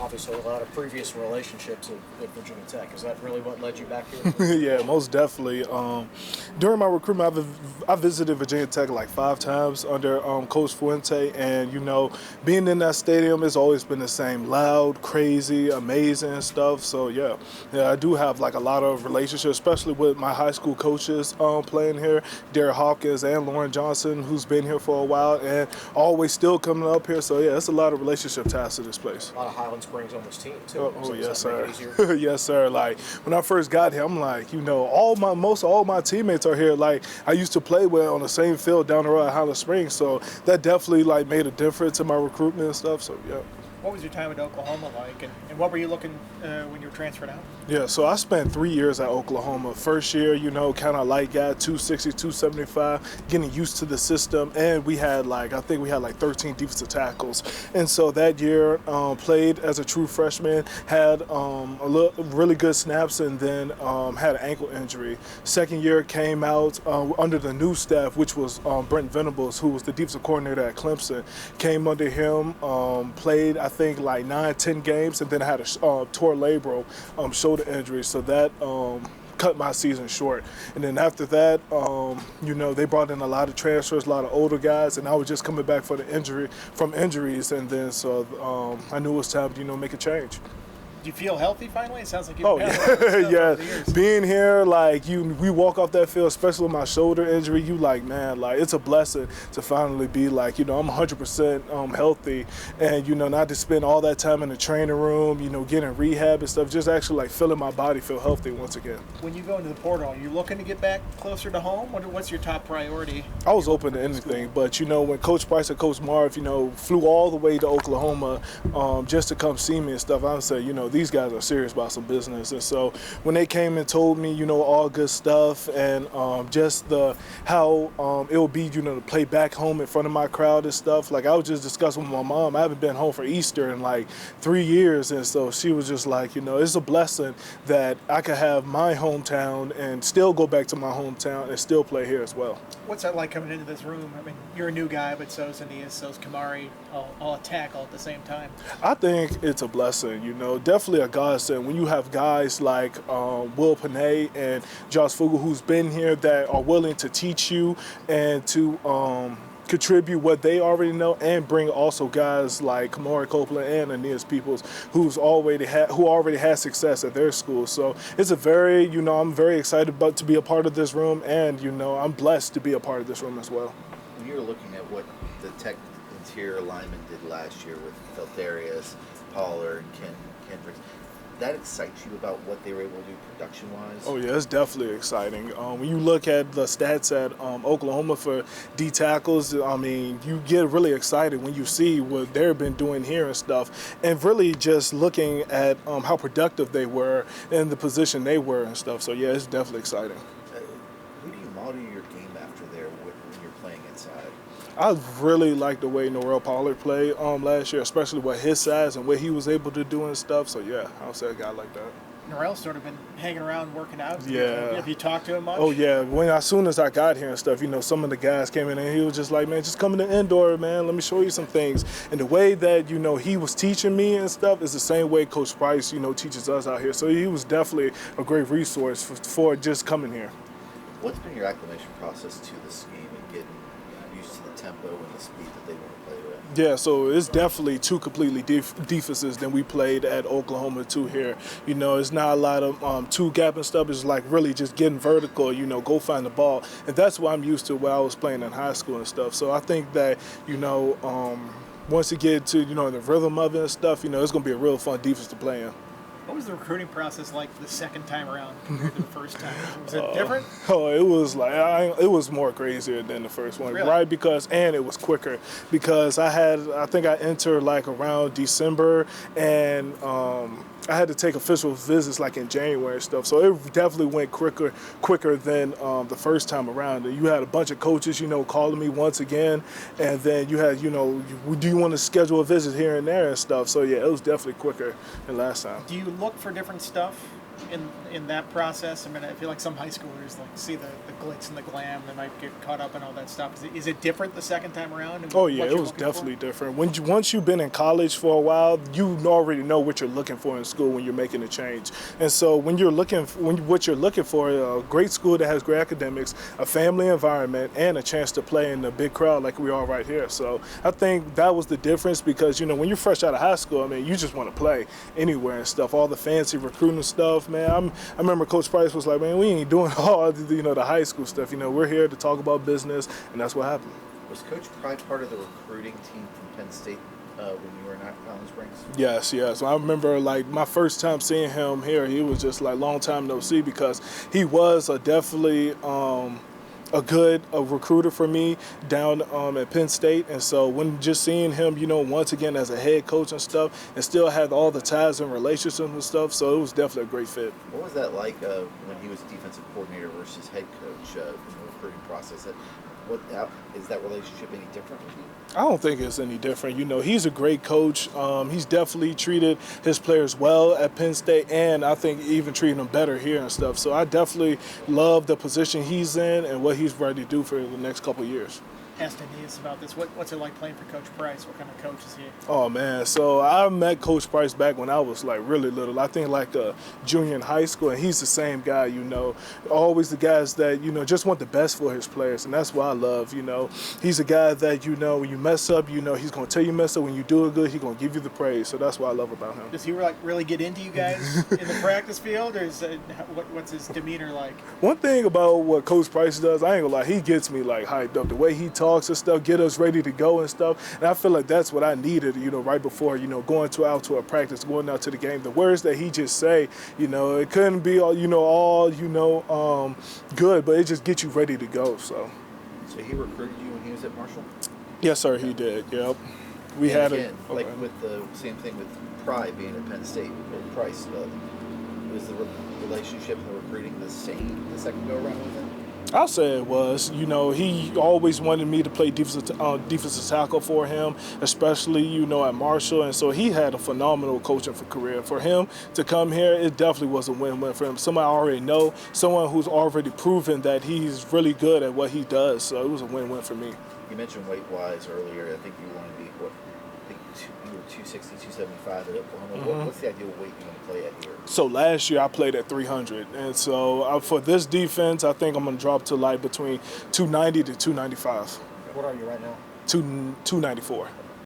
obviously a lot of previous relationships at Virginia Tech. Is that really what led you back here? Yeah, most definitely. During my recruitment, I visited Virginia Tech like 5 times under Coach Fuente, and being in that stadium has always been the same: loud, crazy, amazing stuff. So yeah, I do have like a lot of relationships, especially with my high school coaches playing here, Derek Hawkins and Lauren Johnson, who's been here for a while and always still coming up here. So yeah, it's a lot of relationship ties to this place. A lot of Highland Springs on this team too. Oh yes, sir. Easier? Yes, sir. Like when I first got here, I'm like, most all my teammates are here. Like I used to play with on the same field down the road at Highland Springs, so that definitely like made a difference in my recruitment and stuff. So yeah. What was your time at Oklahoma like, and what were you looking when you were transferred out? Yeah, so I spent 3 years at Oklahoma. First year, kind of light guy, 260, 275, getting used to the system. And we had I think we had 13 defensive tackles. And so that year, played as a true freshman, had really good snaps, and then had an ankle injury. Second year came out under the new staff, which was Brent Venables, who was the defensive coordinator at Clemson. Came under him, played, I think, 9-10 games, and then had a torn labral shoulder injury, so that cut my season short. And then after that, they brought in a lot of transfers, a lot of older guys, and I was just coming back from injuries, and then so I knew it was time to make a change. Do you feel healthy finally? It sounds like you've yeah. Being here, we walk off that field, especially with my shoulder injury, it's a blessing to finally be I'm 100% healthy, and not to spend all that time in the training room, getting rehab and stuff, just actually feeling my body feel healthy once again. When you go into the portal, are you looking to get back closer to home? What's your top priority? I was open to anything, but when Coach Price and Coach Marv, flew all the way to Oklahoma just to come see me and stuff, I would say, these guys are serious about some business. And so when they came and told me, all good stuff, and just how it would be, to play back home in front of my crowd and stuff, I was just discussing with my mom. I haven't been home for Easter in 3 years, and so she was just like, it's a blessing that I could have my hometown and still go back to my hometown and still play here as well. What's that like coming into this room? I mean, you're a new guy, but so's Aeneas, so's Kamari, all attack all at the same time. I think it's a blessing, definitely a godsend when you have guys like Will Panay and Josh Fugel, who's been here, that are willing to teach you and to contribute what they already know, and bring also guys like Kamari Copeland and Aeneas Peoples, who already had success at their school. So it's a very, I'm very excited to be a part of this room, and I'm blessed to be a part of this room as well. When you're looking at what the Tech interior linemen did last year with Felterius, Pollard, Kendricks, that excites you about what they were able to do production-wise? Oh yeah, it's definitely exciting. When you look at the stats at Oklahoma for D tackles, you get really excited when you see what they've been doing here and stuff, and really just looking at how productive they were in the position they were and stuff. So yeah, it's definitely exciting. Who do you model your game after there when you're playing inside? I really like the way Norrell Pollard played last year, especially with his size and what he was able to do and stuff. So yeah, I'll say a guy like that. Norrell's sort of been hanging around working out. Yeah. Have you talked to him much? Oh yeah. As soon as I got here and stuff, some of the guys came in and he was just like, man, just come in the indoor, man. Let me show you some things. And the way that he was teaching me and stuff is the same way Coach Price teaches us out here. So he was definitely a great resource for just coming here. What's been your acclimation process to this game and getting used to the tempo and the speed that they want to play with? Yeah, so it's definitely two completely defenses than we played at Oklahoma too here. It's not a lot of two gap and stuff. It's really just getting vertical, go find the ball. And that's what I'm used to when I was playing in high school and stuff. So I think that, once you get to, the rhythm of it and stuff, it's going to be a real fun defense to play in. What was the recruiting process like the second time around compared to the first time? Was it different? It was it was more crazier than the first one, really? Right? And it was quicker because I think I entered around December, and I had to take official visits in January and stuff. So it definitely went quicker than the first time around. You had a bunch of coaches, calling me once again, and then you had, do you want to schedule a visit here and there and stuff? So yeah, it was definitely quicker than last time. Do you look for different stuff in that process? I mean, I feel like some high schoolers like see the glitz and the glam. They might get caught up in all that stuff. Is it different the second time around? Oh yeah, it was definitely different. Once you've been in college for a while, you already know what you're looking for in school when you're making a change. And so what you're looking for, a great school that has great academics, a family environment, and a chance to play in a big crowd like we are right here. So I think that was the difference because when you're fresh out of high school, I mean, you just want to play anywhere and stuff. All the fancy recruiting stuff, man. I remember Coach Price was like, man, we ain't doing all the high school stuff. We're here to talk about business, and that's what happened. Was Coach Pride part of the recruiting team from Penn State when you were in Island Springs? Yes. I remember like my first time seeing him here, he was just like long time no see because he was definitely a recruiter for me down at Penn State. And so when just seeing him, once again as a head coach and stuff, and still had all the ties and relationships and stuff, so it was definitely a great fit. What was that like when he was defensive coordinator versus head coach in the recruiting process? Is that relationship any different with you? I don't think it's any different. He's a great coach. He's definitely treated his players well at Penn State, and I think even treating them better here and stuff. So I definitely love the position he's in and what he's ready to do for the next couple of years. Asked Aeneas about this. What's it like playing for Coach Price? What kind of coach is he? Oh man, so I met Coach Price back when I was like really little. I think like a junior in high school, and he's the same guy. Always the guys that just want the best for his players, and that's what I love. He's a guy that when you mess up, he's gonna tell you mess up. When you do it good, he's gonna give you the praise. So that's what I love about him. Does he really get into you guys in the practice field, or is what's his demeanor like? One thing about what Coach Price does, I ain't gonna lie, he gets me like hyped up. The way he talks and stuff, get us ready to go and stuff. And I feel like that's what I needed, right before, going out to a practice, going out to the game. The words that he just say, it couldn't be all good, but it just gets you ready to go. So he recruited you when he was at Marshall? Yes, sir, he did. Yep. We had again, with the same thing with Pride being at Penn State with Price. Was the relationship and the recruiting the same the second go around with him? I'll say it was. He always wanted me to play defensive tackle for him, especially, at Marshall. And so he had a phenomenal coaching career. For him to come here, it definitely was a win-win for him. Somebody I already know, someone who's already proven that he's really good at what he does. So it was a win-win for me. You mentioned weight-wise earlier. I think you want to be, you were 260, 275 at Oklahoma. What's the ideal weight you want to play at here? So last year I played at 300, and so for this defense, I think I'm going to drop to like between 290 to 295. What are you right now? 294.